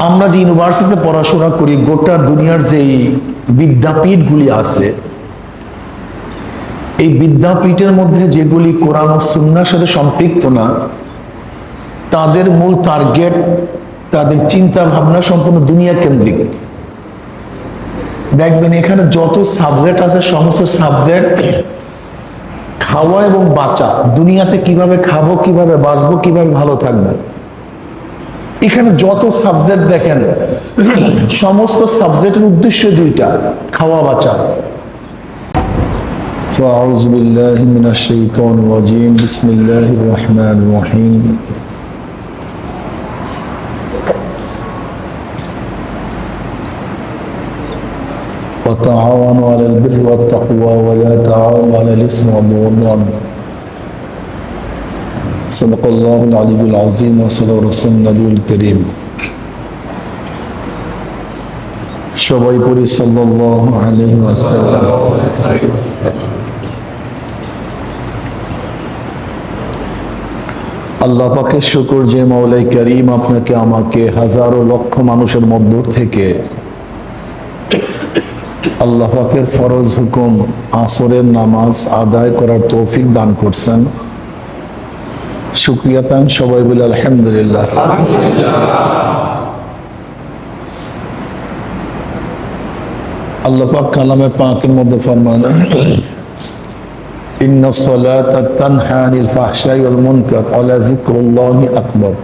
আমরা যে ইউনিভার্সিটিতে পড়াশোনা করি, গোটা দুনিয়ার যে বিদ্যাপীঠগুলি আছে, এই বিদ্যাপীঠের মধ্যে যেগুলি কোরআন ও সুন্নাহর সাথে সম্পৃক্ত না, তাদের মূল টার্গেট, তাদের চিন্তা ভাবনা সম্পূর্ণ দুনিয়া কেন্দ্রিক। দেখবেন এখানে যত সাবজেক্ট আছে, সমস্ত সাবজেক্ট খাওয়া এবং বাঁচা, দুনিয়াতে কিভাবে খাবো, কিভাবে বাঁচবো, কিভাবে ভালো থাকবো। এখানে যত সাবজেক্ট দেখেন, সমস্ত সাবজেক্টের উদ্দেশ্য দুইটা, খাওয়া বাঁচা। فأعوذ بالله من الشيطان الرجيم بسم الله الرحمن الرحيم وتعاونوا على البر والتقوى ولا تعاونوا على الإثم والعدوان صدق الله العلي العظيم وصدق رسول النبي الكريم সবাই পড়ি সাল্লাল্লাহু আলাইহি ওয়াসাল্লাম। আল্লাহ পাকের শুকর যে মওলাই করিম আপনাকে আমাকে হাজারো লক্ষ মানুষের মধ্য থেকে আল্লাহ পাকের ফরজ হুকুম আসরের নামাজ আদায় করার তৌফিক দান করছেন। শুকরিয়া তান সবাই বলে আলহামদুলিল্লাহ। আল্লাহ পাক কালামে পাকের মধ্যে ফরমান, ইন্নাস সালাতা তানহা আনিল ফাহশাই ওয়াল মুনকার ওয়া লাযিকরুল্লাহি আকবার।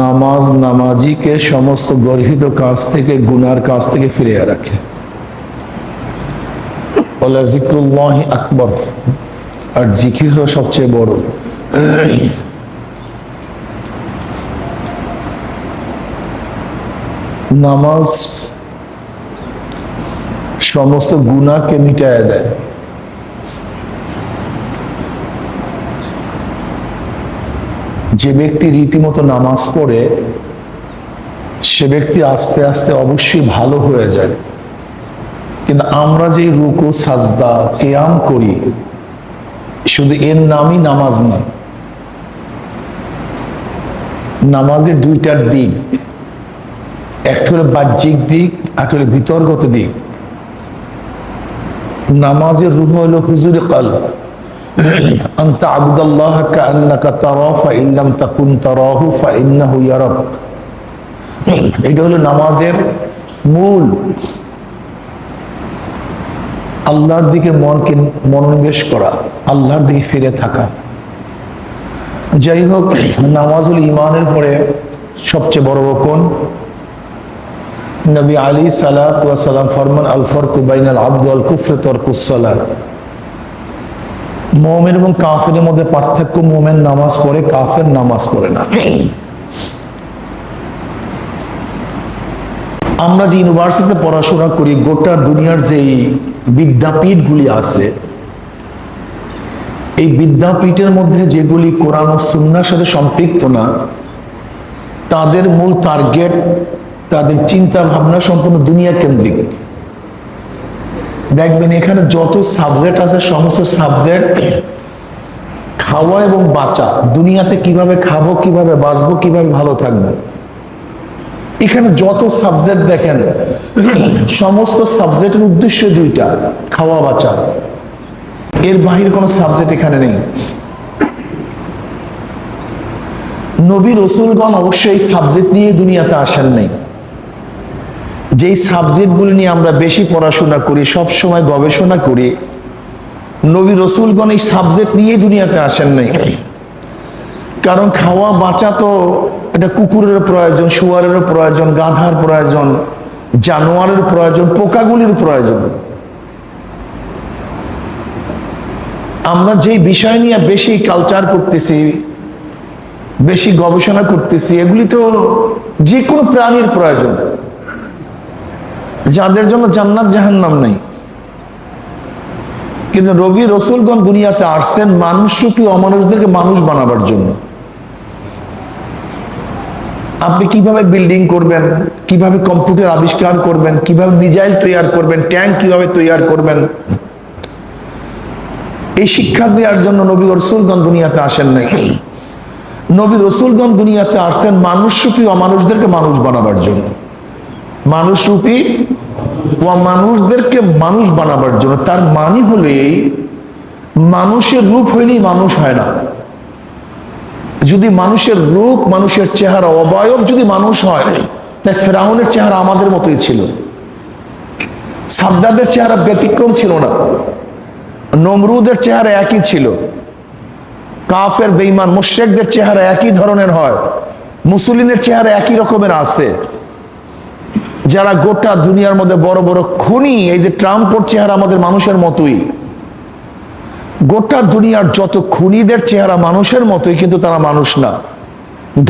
নামাজ নামাজিকে সমস্ত গর্হিত কাজ থেকে, গুনার কাজ থেকে ফিরিয়ে রাখে। ওয়া লাযিকরুল্লাহি আকবার, আর জিকির হলো সবচেয়ে বড়। নামাজ সমস্ত গুনাহকে মিটায় দেয়। যে ব্যক্তি রীতিমতো নামাজ পড়ে, সে ব্যক্তি আস্তে আস্তে অবশ্যই ভালো হয়ে যায়। কিন্তু আমরা যে রুকু সাজদা কিয়াম করি, শুধু এর নামই নামাজ নয়। নামাজের দুইটার দিক, একটা হলো বাহ্যিক দিক, একটা হলো ভিতরগত দিক। নামাজের রূহ হলো হুজুর কলব, আনতা আবুদাল্লাহ কাআন্নাকা তারাহু ফাইন লাম তাকুন তারাহু ফাইন্নাহু ইয়ারাক। এটা হলো নামাজের মূল। আল্লাহর দিকে মনকে মনোনিবেশ করা, আল্লাহর দিকে ফিরে থাকা। যাই হোক, নামাজ হল ঈমানের পরে সবচেয়ে বড় রকম। নবী আলী সালাতু ওয়াস সালাম ফরমান, আল ফারকু বাইনাল আবদ ওয়াল কুফর তারকুস সালাত। মুমিন এবং কাফেরের মধ্যে পার্থক্য, মুমিন নামাজ পড়ে, কাফের নামাজ পড়ে না। আমরা যে ইউনিভার্সিটিতে পড়াশোনা করি, গোটা দুনিয়ার যে বিদ্যাপীঠগুলি আছে, এই বিদ্যাপীঠের মধ্যে যেগুলি কোরআন ও সুন্নাহর সাথে সম্পৃক্ত না, তাদের মূল টার্গেট, তাদের চিন্তা ভাবনা সম্পূর্ণ দুনিয়া কেন্দ্রিক। দেখবেন এখানে যত সাবজেক্ট আছে, সমস্ত সাবজেক্ট খাওয়া এবং বাঁচা, দুনিয়াতে কিভাবে খাবো, কিভাবে বাঁচবো, কিভাবে ভালো থাকবো। এখানে যত সাবজেক্ট দেখেন, সমস্ত সাবজেক্টের উদ্দেশ্য দুইটা, খাওয়া বাঁচা। এর বাহিরে কোনো সাবজেক্ট এখানে নেই। নবী রসুলগণ অবশ্যই এই সাবজেক্ট নিয়ে দুনিয়াতে আসেন নাই। যেই সাবজেক্টগুলি নিয়ে আমরা বেশি পড়াশোনা করি, সব সময় গবেষণা করি, নবী রসুলগণ এই সাবজেক্ট নিয়ে দুনিয়াতে আসেন নাই। কারণ খাওয়া বাঁচা তো এটা কুকুরের প্রয়োজন, শুয়ারের প্রয়োজন, গাধার প্রয়োজন, জানোয়ারের প্রয়োজন, পোকাগুলির প্রয়োজন। আমরা যেই বিষয় নিয়ে বেশি কালচার করতেছি, বেশি গবেষণা করতেছি, এগুলি তো যে কোনো প্রাণীর প্রয়োজন, যাদের জন্য জান্নাত জাহান্নাম নেই। কিন্তু নবী রাসূলগণ দুনিয়াতে আসছেন মানুষরূপী অমানুষদেরকে মানুষ বানাবার জন্য। আপনি কিভাবে বিল্ডিং করবেন, কিভাবে কম্পিউটার আবিষ্কার করবেন, কিভাবে মিসাইল তৈরি করবেন, ট্যাঙ্ক কিভাবে তৈরি করবেন, এই শিক্ষা দেওয়ার জন্য নবী রাসূলগণ দুনিয়াতে আসেন নাই। নবী রসুলগণ দুনিয়াতে আসছেন মানুষরূপী অমানুষদেরকে মানুষ বানাবার জন্য, মানুষরূপী অমানুষদেরকে মানুষ বানাবার জন্য। তার মানে হলো এই, মানুষের রূপ হইলেই মানুষ হয় না। যদি মানুষের রূপ, মানুষের চেহারা, অবয়ব যদি মানুষ হয়, তাই ফেরাউনের চেহারা আমাদের মতোই ছিল, সাদ্দাদের চেহারা ব্যতিক্রম ছিল না, নমরুদের চেহারা একই ছিল, কাফের বেঈমান মুশরিকদের চেহারা একই ধরনের হয়, মুসলিমের চেহারা একই রকমের আছে। যারা গোটা দুনিয়ার মধ্যে বড় বড় খুনি, এই যে ট্রাম্পের চেহারা আমাদের মানুষের মতোই, গোটা দুনিয়ার যত খুনিদের চেহারা মানুষের মতোই, কিন্তু তারা মানুষ না।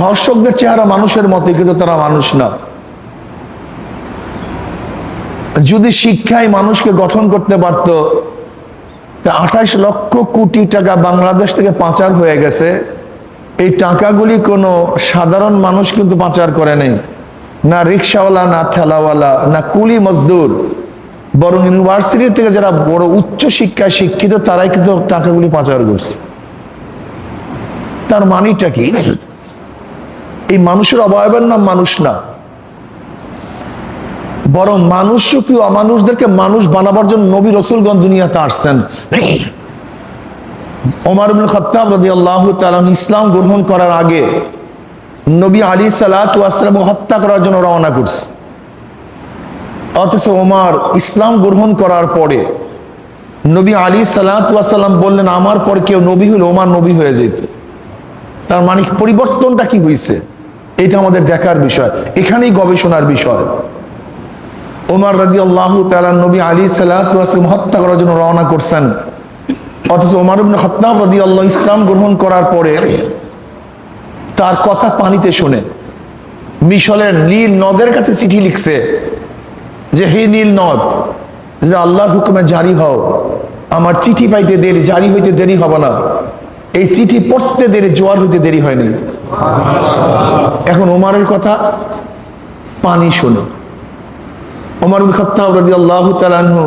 ধর্ষকদের চেহারা মানুষের মতোই, কিন্তু তারা মানুষ না। যদি শিক্ষায় মানুষকে গঠন করতে পারত, 28 লক্ষ কোটি টাকা বাংলাদেশ থেকে পাচার হয়ে গেছে। এই টাকাগুলি কোনো সাধারণ মানুষ কিন্তু পাচার করে নেই, না রিক্সাওয়ালা, না ঠেলাওয়ালা, না কুলি মজদুর, বরং ইউনিভার্সিটি থেকে যারা বড় উচ্চ শিক্ষায় শিক্ষিত তারাই কিন্তু টাকাগুলি পাচার করছে। তার মানেটা কি? এই মানুষের অবয়বের নাম মানুষ না, বরং মানুষরূপী অমানুষদেরকে মানুষ বানাবার জন্য নবী রসুলগণ দুনিয়াতে আসছেন। ওমর ইবনে খাত্তাব রাদিয়াল্লাহু তাআলা ইসলাম গ্রহণ করার আগে নবী আলাইহিস সালাতু ওয়াস সালাম হত্যা করার জন্য রওনা করছে। অথচ ওমর ইসলাম গ্রহণ করার পরে নবী আলাইহিস সালাতু ওয়াস সালাম বললেন, আমার পর কেউ নবী হলে ওমর নবী হয়ে যেত। তার মানে পরিবর্তনটা কি হয়েছে, এটা আমাদের দেখার বিষয়, এখানেই গবেষণার বিষয়। ওমর রাদিয়াল্লাহু তাআলা নবী আলাইহিস সালাতু ওয়াস সালাম হত্যা করার জন্য রওনা করছেন। অথচ ওমর ইবনে খাত্তাব রাদিয়াল্লাহু ইসলাম গ্রহণ করার পরে তার কথা পানিতে শুনে মিশরের নীল নদের কাছে চিঠি লিখছে যে, হে নীল নদ, যে আল্লাহর হুকুমে জারি হও, আমার চিঠি পাইতে দেরি, জারি হইতে দেরি হবে না। এই চিঠি পড়তে দেরি, জোয়ার হইতে দেরি হয়নি। এখন ওমরের কথা পানি শুনে ওমর ইবনে খাত্তাব রাদিয়াল্লাহু তাআলা আনহু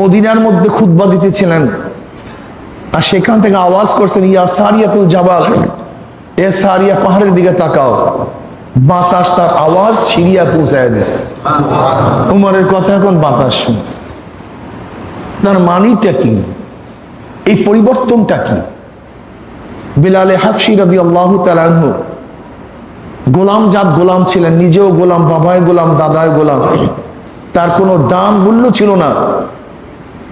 মদিনার মধ্যে খুতবা দিতেছিলেন, আর সেখান থেকে আওয়াজ করছেন, ইয়া সারিয়াতুল জাবাল, এ সারিয়া পাহাড়ের দিকে তাকাও। বাতাস তার আওয়াজ সিরিয়া পৌঁছায় দিছে। উমরের কথা এখন বাতাস শুনে। তার মানিটা কি, এই পরিবর্তনটা কি? বিলালে হাফসি রাদিয়াল্লাহু তাআলা আনহু গোলাম জাত গোলাম ছিলেন, নিজেও গোলাম, বাবায় গোলাম, দাদায় গোলাম, তার কোনো দাম মূল্য ছিল না।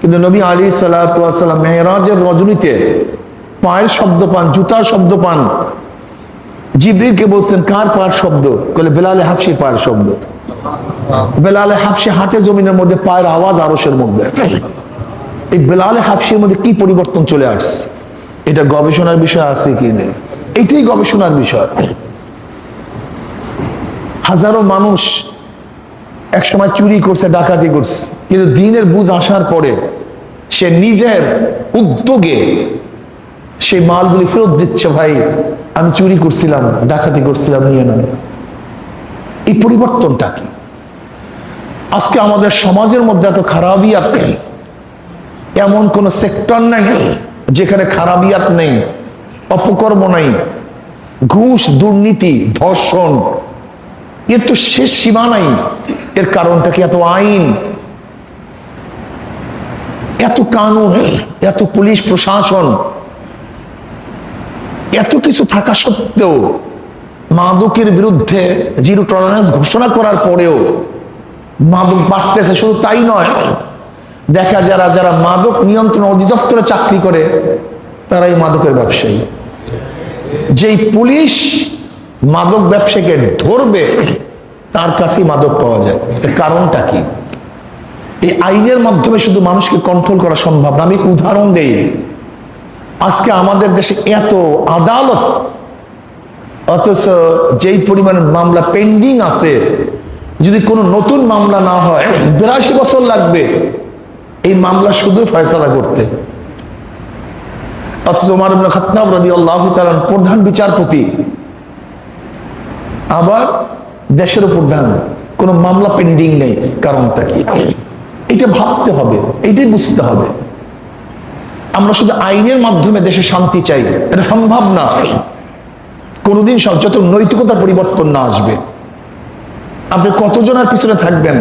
কিন্তু নবী আলাইহিস সালাতু ওয়াস সালাম মেরাজের রজনীতে পায়ের শব্দ পান, জুতার শব্দ পান। জিবরিলকে বলছেন, কার পায়ের শব্দ? বলে বেলালে হাফসির পায়ের শব্দ। বেলালে হাফসি হাঁটে জমিনের মধ্যে, পায়ের আওয়াজ আরশের মধ্যে। এই বেলালে হাফসির মধ্যে কি পরিবর্তন চলে আসছে, এটা গবেষণার বিষয় আছে কি নেই? এটাই গবেষণার বিষয়। হাজারো মানুষ একসময় চুরি করছে, ডাকাতি করছে, কিন্তু দিনের বুঝ আসার পরে সে নিজের উদ্যোগে সেই মালগুলি ফেরত দিচ্ছে। ভাই, আমি চুরি করছিলাম, ডাকাতি করছিলাম, নিয়ে নেন। এই পরিবর্তনটা কি? আজকে আমাদের সমাজের মধ্যে এত খারাপিয়াত, এমন কোন সেক্টর নাই যেখানে খারাপিয়াত নেই, অপকর্ম নাই, ঘুষ, দুর্নীতি, ধর্ষণ, এর তো শেষ সীমা নাই। এর কারণটা কি? এত আইন, এত কানুন, এত পুলিশ প্রশাসন, এত কিছু থাকা সত্ত্বেও মাদকের বিরুদ্ধে জিরো টলারেন্স ঘোষণা করার পরেও মাদক বাড়তেছে। শুধু তাই নয়, দেখা যারা মাদক নিয়ন্ত্রণ অধিদপ্তরে চাকরি করে তারাই মাদকের ব্যবসায়ী। যেই পুলিশ মাদক ব্যবসায়ীকে ধরবে তার কাছেই মাদক পাওয়া যায়। এর কারণটা কি? এই আইনের মাধ্যমে শুধু মানুষকে কন্ট্রোল করা সম্ভব না। আমি উদাহরণ দেই, আজকে আমাদের দেশে এত আদালত, অথচ যেই পরিমাণ মামলা পেন্ডিং আছে, যদি কোনো নতুন মামলা না হয় 82 বছর লাগবে এই মামলা শুধু ফয়সালা করতে। অথচ ওমর ইবনে খাত্তাব রাদিয়াল্লাহু তাআলা প্রধান বিচারপতি, আবার দেশের প্রধান, কোনো মামলা পেন্ডিং নেই। কারণটা কি? এটা ভাবতে হবে, এইটাই বুঝতে হবে। আমরা শুধু আইনের মাধ্যমে দেশে শান্তি চাই, এটা সম্ভব না। কোনোদিন যত নৈতিকতার পরিবর্তন না আসবে, আপনি কতজনের পিছনে থাকবেন,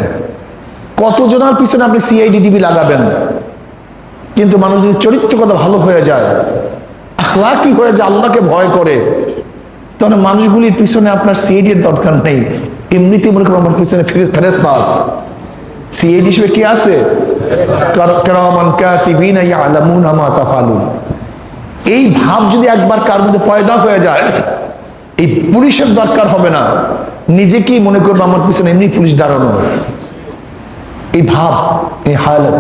কতজনের পিছনে আপনি সিআইডি টিভি লাগাবেন, কিন্তু মানুষ যদি চরিত্রগত ভালো হয়ে যায়, আখলাকি হয়ে যায়, আল্লাহকে ভয় করে, তাহলে মানুষগুলির পিছনে আপনার সিআইডি এর দরকার নেই। এমনিতেই মনে করেন আমার পিছনে ফেরেশতা আছে। সিআইডি হিসেবে কি আছে? কিরামান কাতিবিনা ইয়ালামুনা মা তাফআলুন। এই ভাব যদি একবার কার মধ্যে পয়দা হয়ে যায়, এই পুলিশের দরকার হবে না, নিজেকেই মনে করবো আমার পিছনে এমনি পুলিশ দাঁড়ানো আছে। এই ভাব, এই হালত।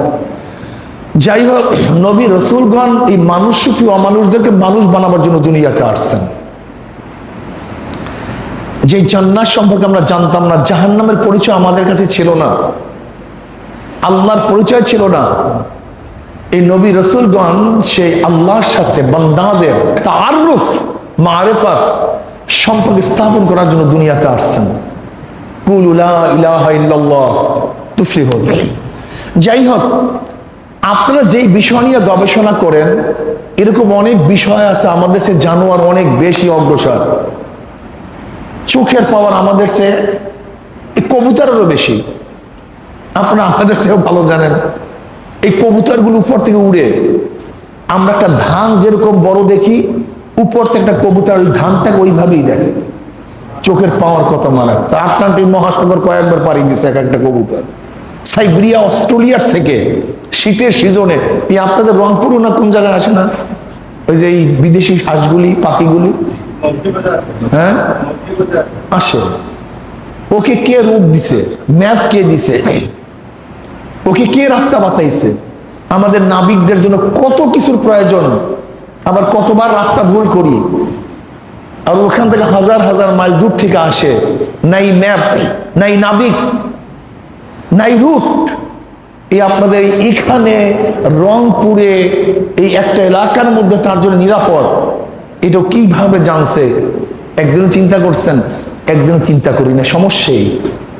যাই হোক, নবী রসুলগণ এই মানুষরূপী অমানুষদেরকে মানুষ বানাবার জন্য দুনিয়াতে আসছেন। যে জান্নাত সম্পর্কে আমরা জানতাম না, জাহান্নামের পরিচয় আমাদের কাছে ছিল না, আল্লাহর পরিচয় ছিল না, এই নবী রসুলগণ সেই আল্লাহর সাথে বান্দাদের তাআরুফ মারিফাত সম্পর্ক স্থাপন করার জন্য দুনিয়াতে আসছেন। কুলু লা ইলাহা ইল্লাল্লাহ তুফলিহুন। যাই হোক, আপনারা যেই বিষয় নিয়ে গবেষণা করেন, এরকম অনেক বিষয় আছে আমাদের চেয়ে জানোয়ার অনেক বেশি অগ্রসর। চোখের পাওয়ার আমাদের চেয়ে কবুতরেরও বেশি। আপনারা আমাদের চেয়েও ভালো জানেন, এই কবুতরগুলো উপর থেকে উড়ে, আমরা একটা ধান যেরকম বড় দেখি, উপর থেকে একটা কবুতর ওই ধানটাকে ওইভাবেই দেখে। চোখের পাওয়ার কত মারাত্মক। আটলান্টিক মহাসাগর কয়েকবার পাড়ি দিচ্ছে এক একটা কবুতর। সাইবেরিয়া, অস্ট্রেলিয়ার থেকে শীতের সিজনে এই আপনাদের রংপুরও না কোন জায়গায় আসে না, ওই যে এই বিদেশি হাঁসগুলি, পাখিগুলি, হ্যাঁ আসে। ওকে কে রূপ দিছে, ম্যাপ কে দিছে, ওকে কে রাস্তা বাতাইছে? আমাদের নাবিকদের জন্য কত কিছুর প্রয়োজন, আবার কতবার রাস্তা ভুল করি, আর ওখান থেকে হাজার হাজার মাইল দূর থেকে আসে, নাই ম্যাপ, নাই নাবিক, নাই রুট। এই আপনাদের এখানে রংপুরে এই একটা এলাকার মধ্যে তার জন্য নিরাপদ, এটা কিভাবে জানছে? একদিনও চিন্তা করছেন? একদিনও চিন্তা করি না। সমস্যাই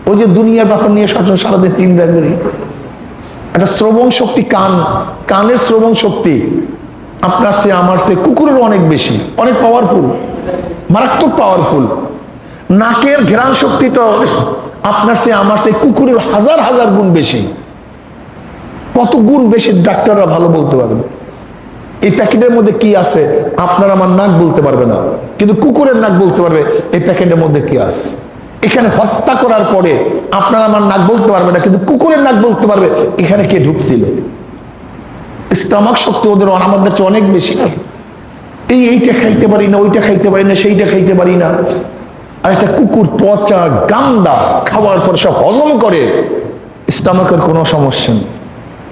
ওই যে দুনিয়ার ব্যাপার নিয়ে সবসময় সারাদিন চিন্তা করি। একটা শ্রবণ শক্তি, কানের শ্রবণ শক্তি আপনার চেয়ে আমার চেয়ে কুকুরের অনেক বেশি, অনেক পাওয়ারফুল, মারাত্মক পাওয়ারফুল। নাকের ঘ্রাণ শক্তি তো আপনার চেয়ে আমার চেয়ে কুকুরের হাজার হাজার গুণ বেশি। কত গুণ বেশি ডাক্তাররা ভালো বলতে পারবে। এই প্যাকেটের মধ্যে কি আছে আপনার আমার নাক বলতে পারবে না, কিন্তু কুকুরের নাক বলতে পারবে এই প্যাকেটের মধ্যে কি আছে। এখানে হত্যা করার পরে আপনার আমার নাক বলতে পারবে না, কিন্তু কুকুরের নাক বলতে পারবে এখানে কে ঢুকছিল। স্টমাক শক্তি ওদের আমাদের চেয়ে অনেক বেশি। এইটা খাইতে পারি না, ওইটা খাইতে পারি না, সেইটা খাইতে পারি না। আর একটা কুকুর পচা গান্দা খাওয়ার পর সব হজম করে, স্টমাকের কোনো সমস্যা নেই,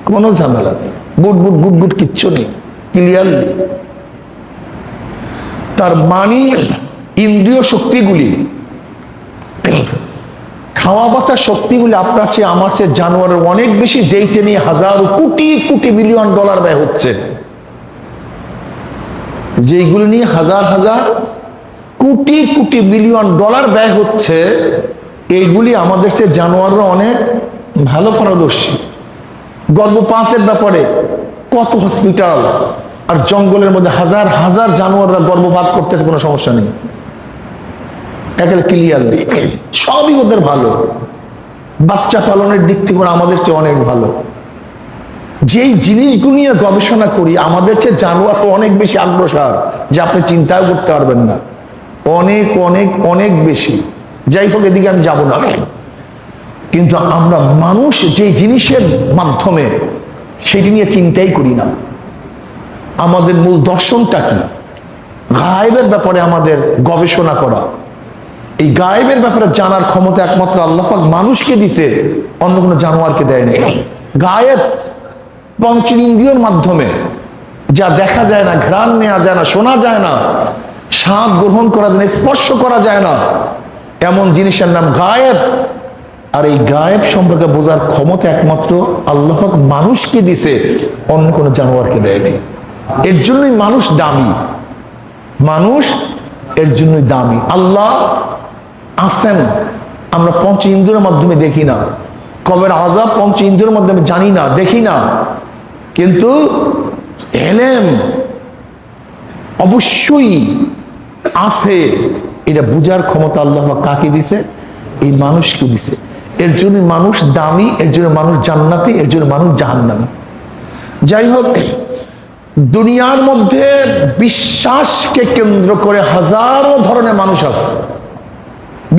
কোনো ঝামেলা নেই, বুট বুট বুট বুট কিচ্ছু নেই, ক্লিয়ারলি। তার মানে ইন্দ্রিয় শক্তিগুলি, খাওয়া বাঁচার শক্তিগুলি আপনার চেয়ে আমার চেয়ে জানোয়ারের অনেক বেশি, যেইটা নিয়ে হাজার কোটি কোটি মিলিয়ন ডলার ব্যয় হচ্ছে, যেইগুলি নিয়ে হাজার হাজার কোটি কোটি মিলিয়ন ডলার ব্যয় হচ্ছে, এইগুলি আমাদের চেয়ে জানোয়াররা অনেক ভালো পারদর্শী। গর্ভপাতের ব্যাপারে কত হসপিটাল আর জঙ্গলের মধ্যে হাজার হাজার জানোয়াররা গর্ভপাত করতেছে, কোনো সমস্যা নেই, একেবারে ক্লিয়ারলি। সবই ওদের ভালো, বাচ্চা পালনের দিক থেকে আমাদের চেয়ে অনেক ভালো। যেই জিনিসগুলো নিয়ে গবেষণা করি আমাদের চেয়ে জানোয়ার অনেক বেশি অগ্রসর, যে আপনি চিন্তাও করতে পারবেন না, অনেক অনেক অনেক বেশি। যাই হোক, এদিকে আমি যাব না। কিন্তু আমরা মানুষ যে জিনিসের মাধ্যমে সেটি নিয়ে চিন্তাই করি না। আমাদের মূল দর্শনটা কি? গায়েবের ব্যাপারে আমাদের গবেষণা করা। এই গায়েবের ব্যাপারে জানার ক্ষমতা একমাত্র আল্লাহ পাক মানুষকে দিছে, অন্য কোনো জানোয়ারকে দেয় নাই। গায়েব পঞ্চেন্দ্রিয়র মাধ্যমে যা দেখা যায় না, ঘ্রাণ নেওয়া যায় না, শোনা যায় না, স্বাদ গ্রহণ করা যায় না, স্পর্শ করা যায় না, এমন জিনিসের নাম গায়েব। আর এই গায়েব সম্পর্কে বোঝার ক্ষমতা একমাত্র আল্লাহ পাক মানুষকে দিছে, অন্য কোনো জানোয়ারকে দেয়নি। এর জন্যই মানুষ দামি, মানুষ এর জন্যই দামি। আল্লাহ আছেন, আমরা পঞ্চ ইন্দ্রিয়ের মাধ্যমে দেখি না, কবের আযাব পঞ্চ ইন্দ্রিয়ের মাধ্যমে জানি না, দেখি না, কিন্তু এলেম অবশ্যই আছে, এটা বুঝার ক্ষমতা আল্লাহ কাকে দিছে? এই মানুষকে দিছে। এর জন্য মানুষ দামি, এর জন্য মানুষ জান্নাতি, এর জন্য মানুষ জাহান্নামী। যাই হোক, দুনিয়ার মধ্যে বিশ্বাসকে কেন্দ্র করে হাজারো ধরনের মানুষ আছে।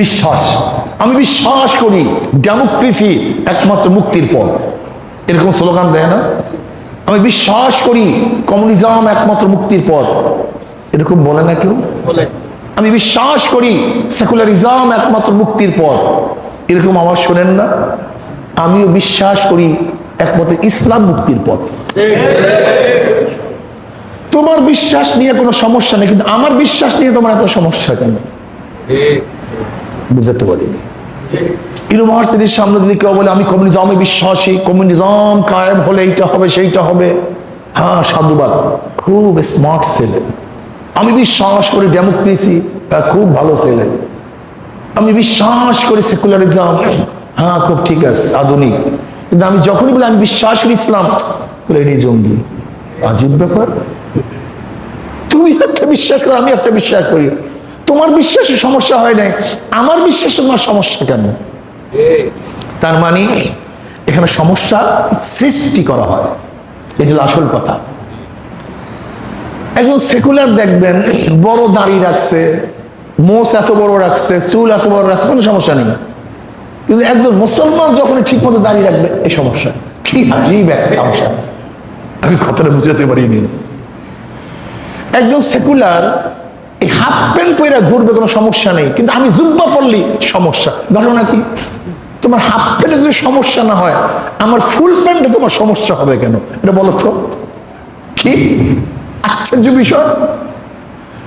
বিশ্বাস, আমি বিশ্বাস করি ডেমোক্রেসি একমাত্র মুক্তির পথ, এরকম স্লোগান দেয় না? আমি বিশ্বাস করি কমিউনিজম একমাত্র মুক্তির পথ, এরকম বলে না কেউ? বলে। আমি বিশ্বাস করি সেকুলারিজম একমাত্র মুক্তির পথ, এরকম আওয়াজ শোনেন না? আমিও বিশ্বাস করি একমাত্র ইসলাম মুক্তির পথ। তোমার বিশ্বাস নিয়ে কোনো সমস্যা নেই, কিন্তু আমার বিশ্বাস নিয়ে তোমার এত সমস্যা কেন? বুঝতে পারিনি। ইউনিভার্সিটির সামনে যদি কেউ বলে আমি কমিউনিজমে বিশ্বাসী, কমিউনিজম কায়েম হলে এইটা হবে সেইটা হবে, হ্যাঁ সাধুবাদ, খুব স্মার্ট ছেলে। আমি বিশ্বাস করি ডেমোক্রেসি, খুব ভালো ছেলে। আমি বিশ্বাস করি সেকুলারিজম, হ্যাঁ খুব ঠিক আছে, আধুনিক। কিন্তু আমি যখনই বলি আমি বিশ্বাস করি ইসলাম, বলে এটাই জঙ্গি। আজীব ব্যাপার। তুমি একটা বিশ্বাস করো, আমি একটা বিশ্বাস করি, তোমার বিশ্বাসে সমস্যা হয় নাই, আমার বিশ্বাসে তোমার সমস্যা কেন? তার মানে এখানে সমস্যা সৃষ্টি করা হয়, এটা হলো আসল কথা। একজন সেকুলার দেখবেন বড় দাড়ি রাখছে, মোষ এত বড় রাখছে, চুল এত বড় রাখছে, কোনো সমস্যা নেই। কিন্তু একজন মুসলমান যখন ঠিক মতো দাঁড়িয়ে রাখবে, এই সমস্যা। কি আজীব একটা সমস্যা, আমি কথাটা বুঝাতে পারিনি। একজন সেকুলার এই হাফ প্যান্ট পরে ঘুরবে, কোনো সমস্যা নেই, কিন্তু আমি জুব্বা পরলি সমস্যা। ঘটনা কি? তোমার হাফ প্যান্টে যদি সমস্যা না হয়, আমার ফুল প্যান্টে তোমার সমস্যা হবে কেন? এটা বলো তো, কি আশ্চর্য বিষয়।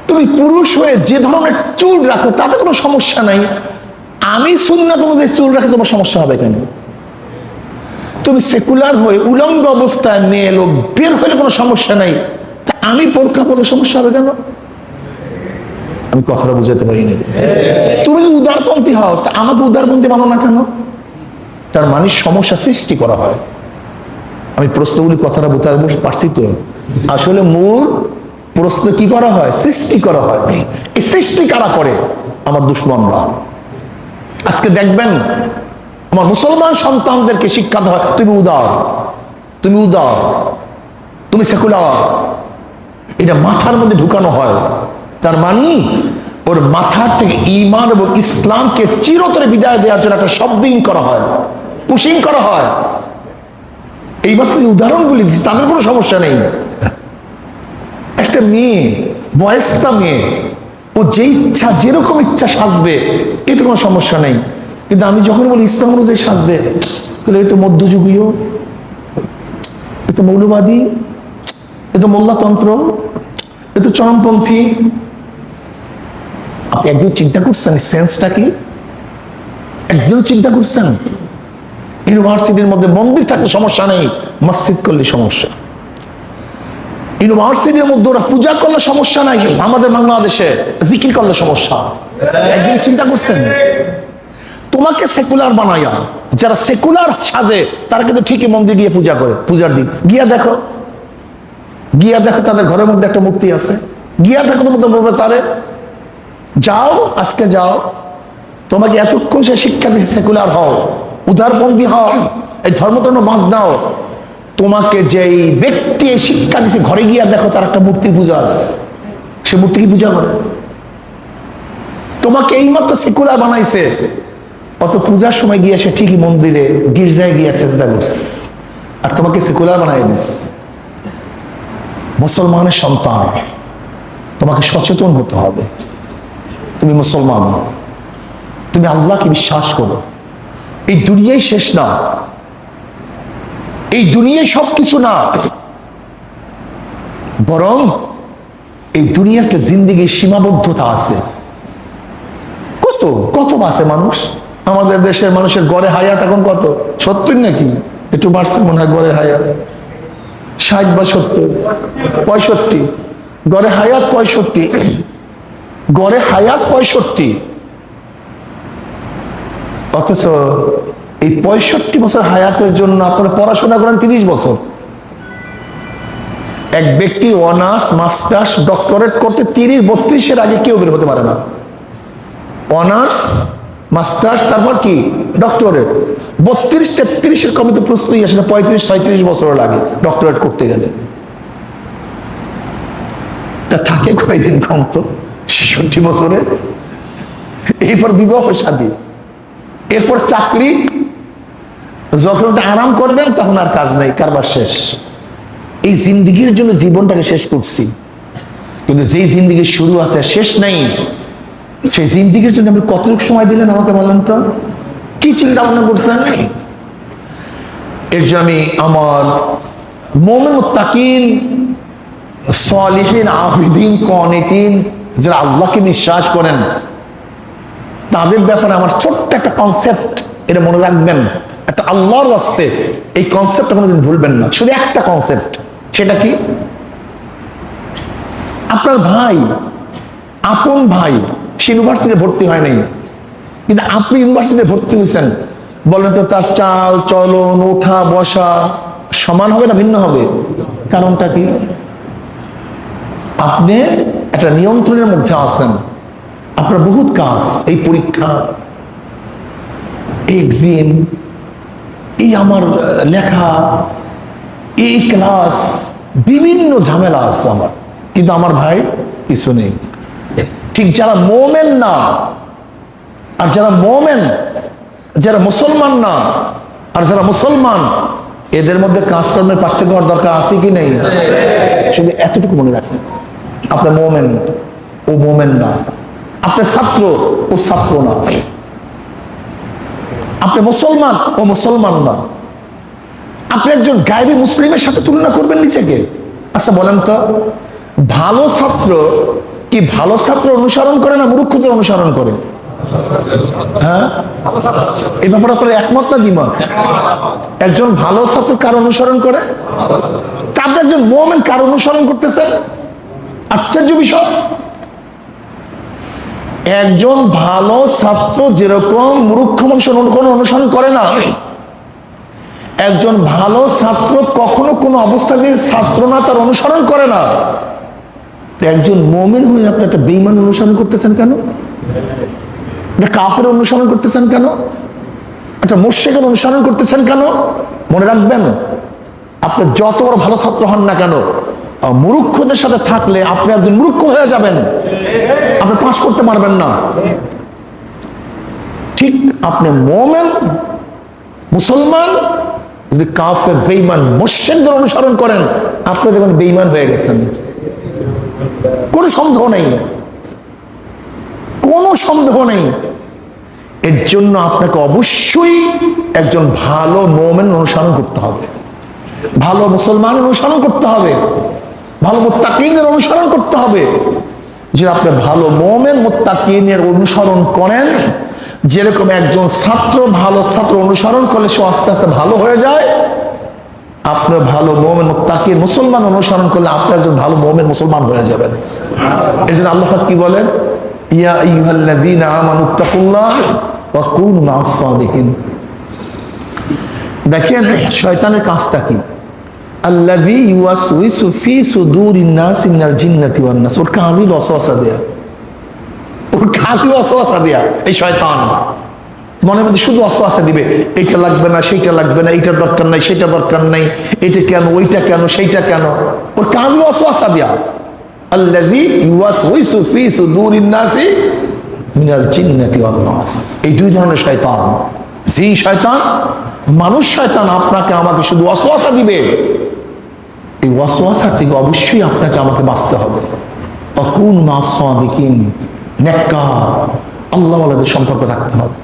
তুমি পুরুষ হয়ে যে ধরনের চুল রাখো তাতে কোনো সমস্যা নাই, আমি সুন্নাত অনুযায়ী চুল রাখে তোমার সমস্যা হবে কেন? তুমি সেকুলার হয়ে উলঙ্গ অবস্থায় মেয়ে লোক বের হলে কোনো সমস্যা নাই, তা আমি বোরকা পরলে সমস্যা হবে কেন? আমি কথাটা বুঝাতে পারিনি। তুমি যদি উদারপন্থী হও, তা আমাকে উদারপন্থী মানো না কেন? তার মানে সমস্যা সৃষ্টি করা হয়। আমি প্রশ্নগুলি কথাটা বুঝতে পারছি তো? আসলে মূল প্রশ্ন কি করা হয়? সৃষ্টি করা হয়। এই সৃষ্টি কারা করে? আমার দুশ্মনরা। আজকে দেখবেন আমার মুসলমান সন্তানদেরকে শিক্ষা দেওয়া হয়, তুমি উদার, তুমি উদার, তুমি সেকুলার, এটা মাথার মধ্যে ঢুকানো হয়। তার মানে ওর মাথার থেকে ঈমান এবং ইসলামকে চিরতরে বিদায় দেওয়ার জন্য একটা শব্দিং করা হয়, পুশিং করা হয়। এইমাত্র যে উদাহরণগুলি দিচ্ছি তাদের কোনো সমস্যা নেই। একটা মেয়ে, বয়স্কা মেয়ে, ও যে ইচ্ছা যেরকম ইচ্ছা সাজবে, এতে কোনো সমস্যা নেই। কিন্তু আমি যখন বলি ইসলাম অনুযায়ী সাজবে, তাহলে এ তো মধ্যযুগীয়, এ তো মৌলবাদী, এ তো মোল্লাতন্ত্র, এ তো চরমপন্থী। আপনি একদিন চিন্তা করছেন সেন্সটা কি? একদিন চিন্তা করছেন? ইউনিভার্সিটির মধ্যে মন্দির থাকলে সমস্যা নেই, মসজিদ করলে সমস্যা। ইউনিভার্সিটির মধ্যে ওরা পূজা করলে সমস্যা নাই, আমাদের বাংলাদেশে জিকির করলে সমস্যা। একদিন চিন্তা করছেন? তোমাকে সেকুলার বানাইয়া যারা সেকুলার সাজে, তারা কিন্তু ঠিকই মন্দির গিয়ে পূজা করে। পূজার দিন গিয়া দেখো, গিয়া দেখো তাদের ঘরের মধ্যে একটা মূর্তি আছে, গিয়া দেখো তোমাদের প্রফেসরে, যাও আজকে যাও, তোমাকে এতক্ষণ সে শিক্ষা দিচ্ছে সেকুলার হও, উদারপন্থী হও, এই ধর্মতন্ত্র বাদ দাও। তোমাকে যেই ব্যক্তি এই শিক্ষা দিচ্ছে, ঘরে গিয়া দেখো তার একটা মূর্তি পূজা আছে, সে মূর্তি কি পূজা করে? তোমাকে এইমাত্র সেকুলার বানাইছে, অত পূজার সময় গিয়ে সে ঠিকই মন্দিরে গির্জায় গিয়ে সেজদা করছে, আর তোমাকে সেকুলার বানাই দিস। মুসলমানের সন্তান, তোমাকে সচেতন হতে হবে। তুমি মুসলমান, তুমি আল্লাহকে বিশ্বাস করো। এই দুনিয়ায় শেষ না, এই দুনিয়ায় সবকিছু না, বরং এই দুনিয়াতে জিন্দেগির সীমাবদ্ধতা আছে। কত কত আছে মানুষ, আমাদের দেশের মানুষের গড়ে হায়াত এখন কত? 70 নাকি একটু বাড়ছে মনে হয় গড়ে হায়াত, 60 বা 70, 65 গড়ে হায়াত, 65 গড়ে হায়াত 65। অথচ এই 65 বছর হায়াতের জন্য আপনারা পড়াশোনা করেন 30 বছর। এক ব্যক্তি অনার্স, মাস্টার্স, ডক্টরেট করতে 30-32-এর আগে কেউ বের হতে পারে না। অনার্স, মাস্টার্স, তারপর কি ডক্টরেট। 32-33-এর কমে তো প্রশ্নই আসে না, 35-36 বছর লাগে ডক্টরেট করতে গেলে। তা থাকে কয়দিন কম তো 66 বছরে। এরপর বিবাহ শাদী, এরপর চাকরি, যখন আরাম করবেন তখন আর কাজ নেই, কারবার শেষ। এই জিন্দিগির জন্য জীবনটাকে শেষ করছি, কিন্তু যেই জিন্দিগির শুরু আছে শেষ নেই, সেই জিন্দিগির জন্য আপনি কতটুকু সময় দিলেন আমাকে বলেন তো? কি চিন্তা ভাবনা করছেন? এর জন্য আমি আমার মুমিন মুত্তাকিন, সালিহিন, আবিদিন, কানিতিন, যারা আল্লাহকে বিশ্বাস করেন, তাদের ব্যাপারে আমার ছোট্ট একটা কনসেপ্ট, এটা মনে রাখবেন। একটা আল্লাহর ওয়াস্তে এই কনসেপ্টটা কোনোদিন ভুলবেন না। শুধু একটা কনসেপ্ট, সেটা কি? আপনার ভাই, আপন ভাই, সে ইউনিভার্সিটিতে ভর্তি হয় নাই, কিন্তু আপনি ইউনিভার্সিটিতে ভর্তি হয়েছেন, বলেন তো তার চাল চলন, ওঠা বসা সমান হবে না ভিন্ন হবে? কারণটা কি? আপনি একটা নিয়ন্ত্রণের মধ্যে আছেন। আপনার বহুত কাজ, এই পরীক্ষা, এক্সাম, এই আমার লেখা, এই ক্লাস, বিভিন্ন ঝামেলা আছে আমার, কিন্তু আমার ভাই কিছু নেই। ঠিক যারা মোমেন না, আর যারা মোমেন, যারা মুসলমান না আর যারা মুসলমান, এদের মধ্যে কাজকর্মের পার্থক্য হওয়ার দরকার আছে কি নেই? শুধু এতটুকু মনে রাখেন, আপনার মোমেন, ও মোমেন না। আপনার ছাত্র, ও ছাত্র না। আপনি মুসলমান, ও মুসলমান না। আপনি একজন গায়বী মুসলিমের সাথে তুলনা করবেন নিজেকে? আচ্ছা বলেন তো, ভালো ছাত্র কি ভালো ছাত্র অনুসরণ করে না মূর্খদের অনুসরণ করে? হ্যাঁ, এই ব্যাপারে আপনার একমত না দ্বিমত? একজন ভালো ছাত্র কার অনুসরণ করে? আপনি একজন মুমিন কার অনুসরণ করতেছেন? আশ্চর্য বিষয়। একজন ভালো ছাত্র যেরকম মূর্খ মানুষের অনুসরণ করে না, একজন ভালো ছাত্র কখনো কোনো অবস্থায় যে ছাত্র না তার অনুসরণ করে না। একজন মুমিন হয়ে আপনি একটা বেঈমান অনুসরণ করতেছেন কেন? একটা কাফের অনুসরণ করতেছেন কেন? একটা মুশরিকের অনুসরণ করতেছেন কেন? মনে রাখবেন, আপনি যত বড় ভালো ছাত্র হন না কেন, মূর্খদের সাথে থাকলে আপনি একজন মূর্খ হয়ে যাবেন, আপনি পাস করতে পারবেন না। ঠিক আপনি মুমিন, মুসলমান, যদি কাফের, বেঈমান, মুশরিকদের অনুসরণ করেন, আপনি দেখবেন বেঈমান হয়ে গেছেন। কোনো সন্দেহ নেই, কোনো সন্দেহ নেই। এর জন্য আপনাকে অবশ্যই একজন ভালো মুমিন অনুসরণ করতে হবে, ভালো মুসলমান অনুসরণ করতে হবে, ভালো মুত্তাকিনের অনুসরণ করতে হবে। যে আপনি ভালো মুমিন মুত্তাকিনের অনুসরণ করেন, যেরকম একজন ছাত্র ভালো ছাত্র অনুসরণ করলে সে আস্তে আস্তে ভালো হয়ে যায়, আপনি ভালো মুমিন মুত্তাকিন মুসলমান অনুসরণ করলে আপনি একজন ভালো মুমিন মুসলমান হয়ে যাবেন। এই জন্য আল্লাহ কি বলেন? ইয়া আইয়ুহাল্লাযীনা আমানুত্তাকুল্লাহ ওয়া কুনু মা'আস সাদিকিন। দেখেন শয়তানের কাজটা কি? আল্লাযী ইউওয়াসউইসু ফী সুদুরিন নাস মিনাল জিন্নাতি ওয়ান নাস। ওর কাজই ওয়াসওয়াসা দেয়া, ওর কাজই ওয়াসওয়াসা দেয়া। এই শয়তান মনের মধ্যে শুধু ওয়াসওয়াসা দিবে, এইটা লাগবে না, সেইটা লাগবে না, এইটা দরকার নাই, সেইটা দরকার নাই, এটা কেন, ওইটা কেন, সেইটা কেন। ওর কাজই ওয়াসওয়াসা দেয়া। আল্লাযী ইউওয়াসউইসু ফী সুদুরিন নাসি মিনাল জিন্নাতি ওয়ান নাস। এই দুই ধরনের শয়তান। যেই শয়তান, মানুষ শয়তান, আপনাকে আমাকে শুধু ওয়াসওয়াসা দিবে, এই ওয়াসওয়াসার থেকে অবশ্যই আপনাকে আমাকে বাঁচতে হবে। আকুন মা'আস সাদিকিন, নেককার আল্লাহওয়ালাদের সম্পর্ক রাখতে হবে।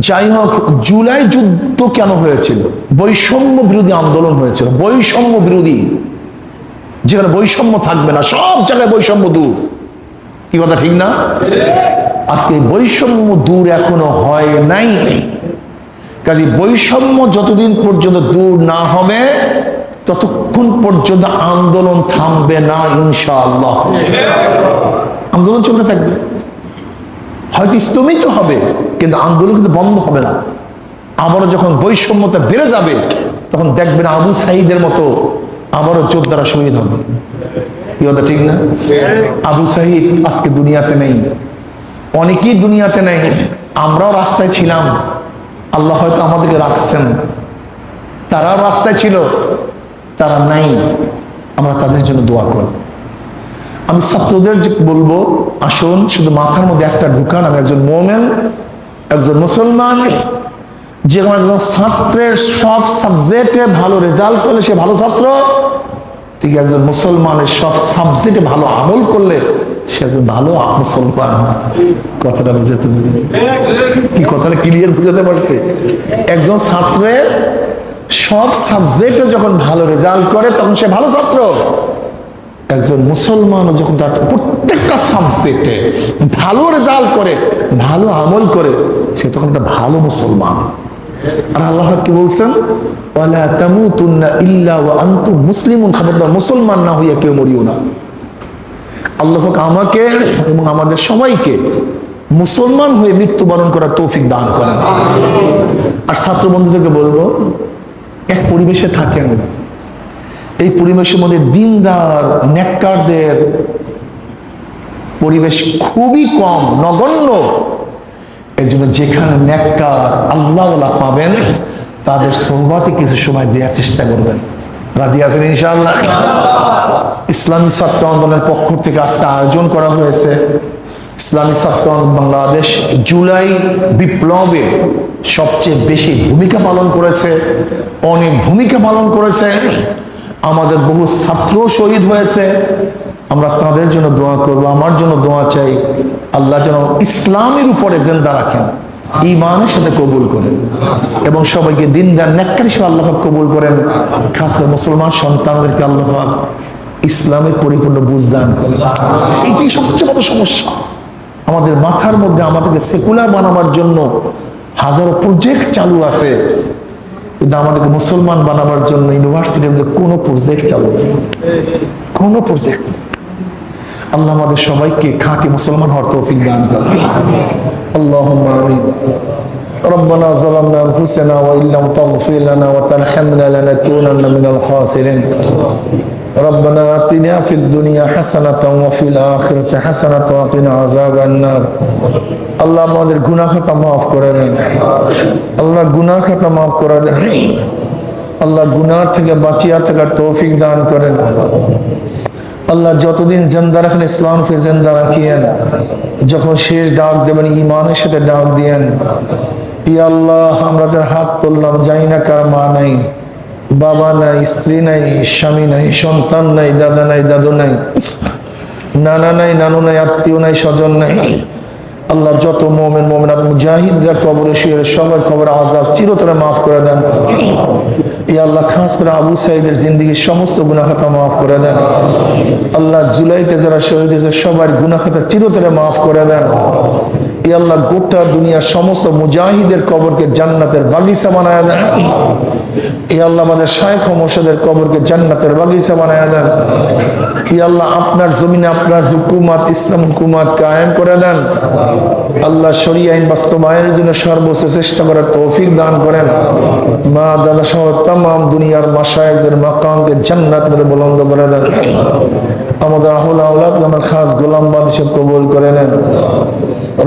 যাই হোক, জুলাই যুদ্ধ কেন হয়েছিল? বৈষম্য বিরোধী আন্দোলন হয়েছিল। বৈষম্য বিরোধী, যেখানে বৈষম্য থাকবে না, সব জায়গায় বৈষম্য দূর। কি কথা ঠিক না? আজকে বৈষম্য দূর এখনো হয় নাই। কাজে বৈষম্য যতদিন পর্যন্ত দূর না হবে ততক্ষণ পর্যন্ত আন্দোলন থামবে না ইনশাআল্লাহ। আন্দোলন চলতে থাকবে, হয়তো স্তমিত হবে, কিন্তু আন্দোলন কিন্তু বন্ধ হবে না। আবারও যখন বৈষম্যতা বেড়ে যাবে তখন দেখবেন আবু সাঈদের মতো আবারও যোদ্ধারা শহীদ হবে। কি কথা ঠিক না? আবু সাঈদ আজকে দুনিয়াতে নেই, অনেকেই দুনিয়াতে নেই। আমরাও রাস্তায় ছিলাম, আল্লাহ হয়তো আমাদেরকে রাখছেন। তারাও রাস্তায় ছিল, তারা নাই, আমরা তাদের জন্য দোয়া করি। আমি ছাত্রদের বলবো, আসুন শুধু মাথার মধ্যে একটা ঢুকান, আমি একজন মোমেন, একজন মুসলমান। যে কোনো একজন ছাত্রের সব সাবজেক্টে ভালো রেজাল্ট করলে সে ভালো ছাত্র, ঠিক একজন মুসলমানের সব সাবজেক্টে ভালো আমল করলে সে একজন ভালো মুসলমান। কথাটা বুঝাতে পারি কি? কথাটা ক্লিয়ার বুঝাতে পারছে? একজন ছাত্রের সব সাবজেক্টে যখন ভালো রেজাল্ট করে তখন সে ভালো ছাত্র। একজন মুসলমান যখন তার প্রত্যেকটা সাবজেক্টে ভালো রেজাল্ট করে, ভালো আমল করে, সে তখন একটা ভালো মুসলমান। আর আল্লাহ কি বলছেন? ওয়ালা তামুতুন্না ইল্লা ওয়া আনতুম মুসলিমুন। খবরদার মুসলমান না হইয়া কেউ মরিও না। আল্লাহ আমাকে এবং আমাদের সবাইকে মুসলমান হয়ে মৃত্যুবরণ করার তৌফিক দান করেন। আর ছাত্র বন্ধুদেরকে বলবো, এক পরিবেশে থাকেন, এই পরিবেশের মধ্যে দিনদার নেককারদের পরিবেশ খুবই কম, নগণ্য। এর জন্য যেখানে নেককার আল্লাহওয়ালা পাবেন তাদের সোহবাতে কিছু সময় দেওয়ার চেষ্টা করবেন। রাজি আছেন ইনশাআল্লাহ? ইসলামী ছাত্র আন্দোলনের পক্ষ থেকে আজকে আয়োজন করা হয়েছে। ইসলামী ছাত্র বাংলাদেশ জুলাই বিপ্লবে সবচেয়ে বেশি ভূমিকা পালন করেছে, অনেক ভূমিকা পালন করেছে। আমাদের বহু ছাত্র শহীদ হয়েছে। আমরা তাদের জন্য দোয়া করব, আমার জন্য দোয়া চাই। আল্লাহ যেন ইসলামের উপরে জিন্দা রাখেন, ঈমানের সাথে কবুল করেন এবং সবাইকে দিনদার নেককার হিসেবে আল্লাহ পাক কবুল করেন। খাস করে মুসলমান সন্তানদেরকে আল্লাহ পাক ইসলামের পরিপূর্ণ বুঝ দান করেন। এটি সবচেয়ে বড় সমস্যা। আমাদের মাথার মধ্যে আমাদেরকে সেকুলার বানাবার জন্য হাজারো প্রজেক্ট চালু আছে, কিন্তু আমাদেরকে মুসলমান বানাবার জন্য ইউনিভার্সিটির মধ্যে কোনো প্রজেক্ট চালু নেই, কোনো প্রজেক্ট নেই। আল্লাহ আমাদের সবাইকে খাঁটি মুসলমান হওয়ার তৌফিক দান করেন। আল্লাহুম্মা আমিন। ربنا ظلمنا أنفسنا وإن لم تغفر لنا وترحمنا لنكونن من الخاسرين ربنا آتنا في الدنيا حسنة وفي الآخرة حسنة وقنا عذاب النار আল্লাহ আমাদের গুনাহ খাতা মাফ করে দেন। আল্লাহ গুনাহ খাতা মাফ করে দেন। আল্লাহ গুনাহ থেকে বাঁচিয়ে থাকার তৌফিক দান করেন। আল্লাহ যতদিন জিন্দা রাখেন ইসলাম ফে জিন্দা রাখিয়েন। যখন শেষ ডাক দেবেন ঈমানের সাথে ডাক দিয়েন। ইয়া আল্লাহ, আমরা যারা হাত তুললাম, জানি না কার মা নাই, বাবা নাই, স্ত্রী নাই, স্বামী নাই, সন্তান নাই, দাদা নাই, দাদু নাই, নানা নাই, নানু নাই, আত্মীয় নাই, স্বজন নাই। আল্লাহ যত মোমেন মোমেনাত মুজাহিদরা কবরে শুয়ে সবার কবরে আযাব চিরতরে মাফ করে দেন। ইয়া আল্লাহ, খাস করে আবু সাঈদের জিন্দেগির সমস্ত গুনাহ খাতা মাফ করে দেন। আল্লাহ জুলাইতে যারা শহীদ হয়েছে সবার গুনাহ খাতা চিরতরে মাফ করে দেন। ইয়া আল্লাহ, গোটা দুনিয়ার সমস্ত মুজাহিদের কবরকে জান্নাতের বাগিচা বানায় দেন। ইয়া আল্লাহ, আমাদের শায়েখ ও মুর্শিদের কবরকে জান্নাতের বাগিচা বানায় দেন। ইয়া আল্লাহ, আপনার জমিনে আপনার হুকুমত, ইসলাম হুকুমত কায়েম করে দেন। আল্লাহ শরীয়ত আইন বাস্তবায়নের জন্য সর্বোচ্চ চেষ্টা করার তৌফিক দান করেন। মা দাদা সহ तमाम দুনিয়ার মাশায়েখদের মাকামকে জান্নাত মধ্যে বুলন্দ করে দেন। আমাদের আহলে আওলাদ আমার খাস গোলাম বাদী সব কবুল করে নেন।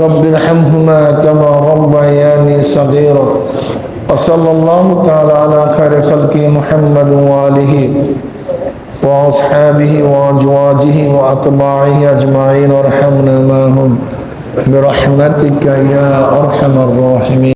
রব্বির হামহুমা কামা রাব্বায়ানি সগীরা ওয়া সাল্লাল্লাহু তাআলা আলা খায়রি খালকি মুহাম্মাদ ওয়া আলিহি ওয়া আসহাবিহি ওয়া আজওয়াজিহি ওয়া আতবাইহি আজমাইন ওয়ারহামনা মাহুম برحمتك يا أرحم الراحمين।